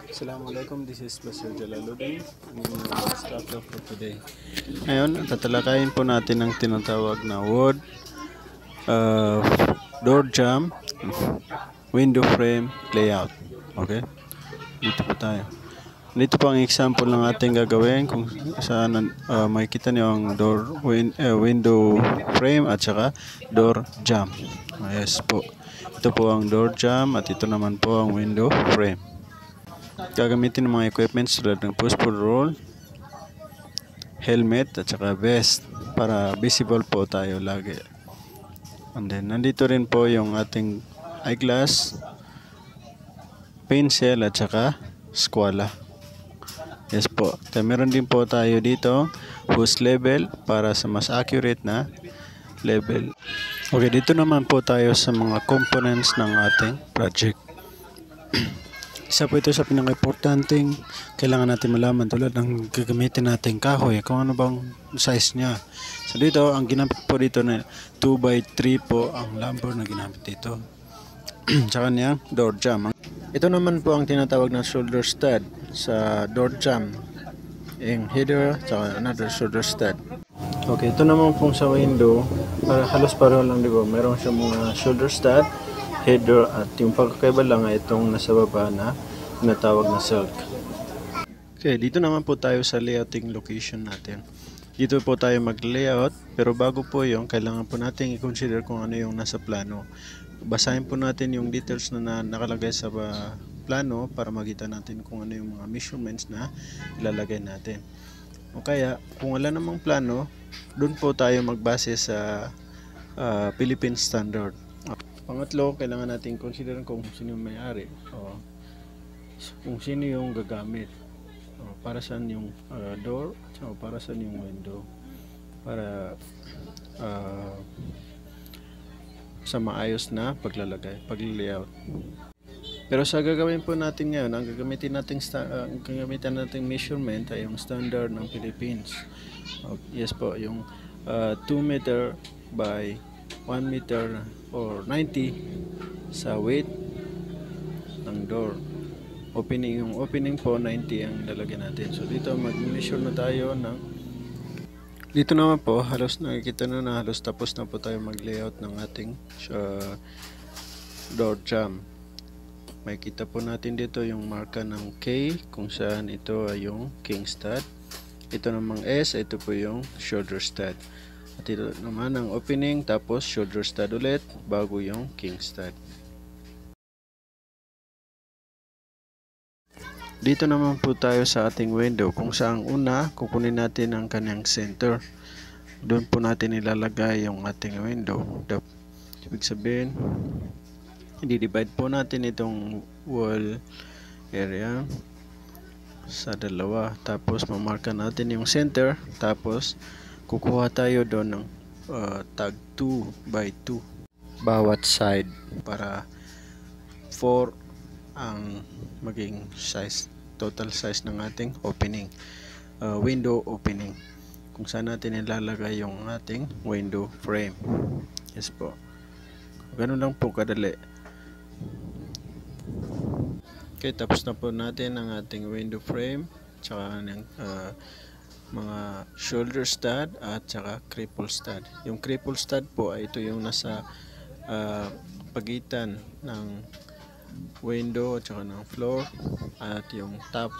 Assalamualaikum, this is Basir Jalaluddin, ang inyong instructor for today. Ngayon, tatalakayin po natin ang tinatawag na wood, door jamb, window frame layout. Okay? Dito po tayo. Dito po ang example ng ating gagawin kung saan makikita niyo ang window frame at saka door jamb. Yes po. Ito po ang door jamb at ito naman po ang window frame. Gagamitin ng mga equipments tulad ng push-pull roll, helmet at saka vest para visible po tayo lagi. And then nandito rin po yung ating eyeglass, pencil at saka skwala. Yes po. Meron din po tayo dito hose level para sa mas accurate na level. Okay, dito naman po tayo sa mga components ng ating project. Isa po ito sa pinaka-importanting kailangan natin malaman tulad ng gagamitin natin kahoy, kung ano bang size niya. So dito, ang ginamit po dito na 2x3 po ang lumber na ginamit dito. Tsaka niya, door jamb. Ito naman po ang tinatawag na shoulder stud sa door jamb. Yung header, tsaka another shoulder stud. Okay, ito naman pong sa window, para halos pareho lang, di ba? Meron siya mga shoulder stud, header, at yung pagkakaiba lang ay itong nasa baba na tinatawag na silk. Okay, dito naman po tayo sa layouting location natin. Dito po tayo mag-layout, pero bago po yung kailangan po natin i-consider kung ano yung nasa plano. Basahin po natin yung details na nakalagay sa plano para makita natin kung ano yung mga measurements na ilalagay natin. O kaya, kung wala namang plano, doon po tayo magbase sa Philippine Standard. Pangatlo, kailangan natin consider kung sino yung may-ari o kung sino yung gagamit o para saan yung door o para saan yung window para sa maayos na pag-layout. Pero sa gagawin po natin ngayon, ang gagamitin nating measurement ay yung standard ng Philippines. Yes po, yung 2 meter by 1 meter or 90 sa weight ng door. Yung opening po 90 ang lalagyan natin. So dito mag-measure na tayo ng dito naman po halos nakikita na halos tapos na po tayo mag-layout ng ating door jamb. Makikita po natin dito yung marka ng K kung saan ito ay yung king stud. Ito namang S, ito po yung shoulder stud. At ito naman ang opening, tapos shoulder stud ulit bago yung king stud. Dito naman po tayo sa ating window kung saan una kukunin natin ang kanyang center. Doon po natin ilalagay yung ating window. Ibig sabihin, i-divide po natin itong wall area sa dalawa. Tapos mamarka natin yung center. Tapos kukuha tayo doon ng tag 2x2 bawat side para 4 ang maging size, total size ng ating opening, window opening, kung saan natin ilalagay yung ating window frame. Yes po, ganun lang po kadali. Okay, tapos na po natin ang ating window frame tsaka ng mga shoulder stud at saka cripple stud. Yung cripple stud po ay ito yung nasa pagitan ng window at saka ng floor, at yung top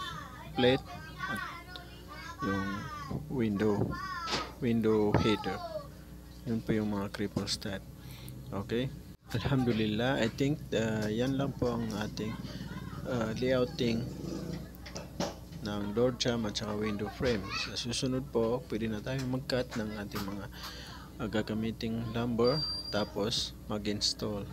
plate at yung window header. Yun po yung mga cripple stud. Okay, alhamdulillah, I think yan lang po ang ating layouting ng door jamb at saka window frame. Sa susunod po, pwede na tayo mag-cut ng ating mga gagamiting lumber tapos mag-install.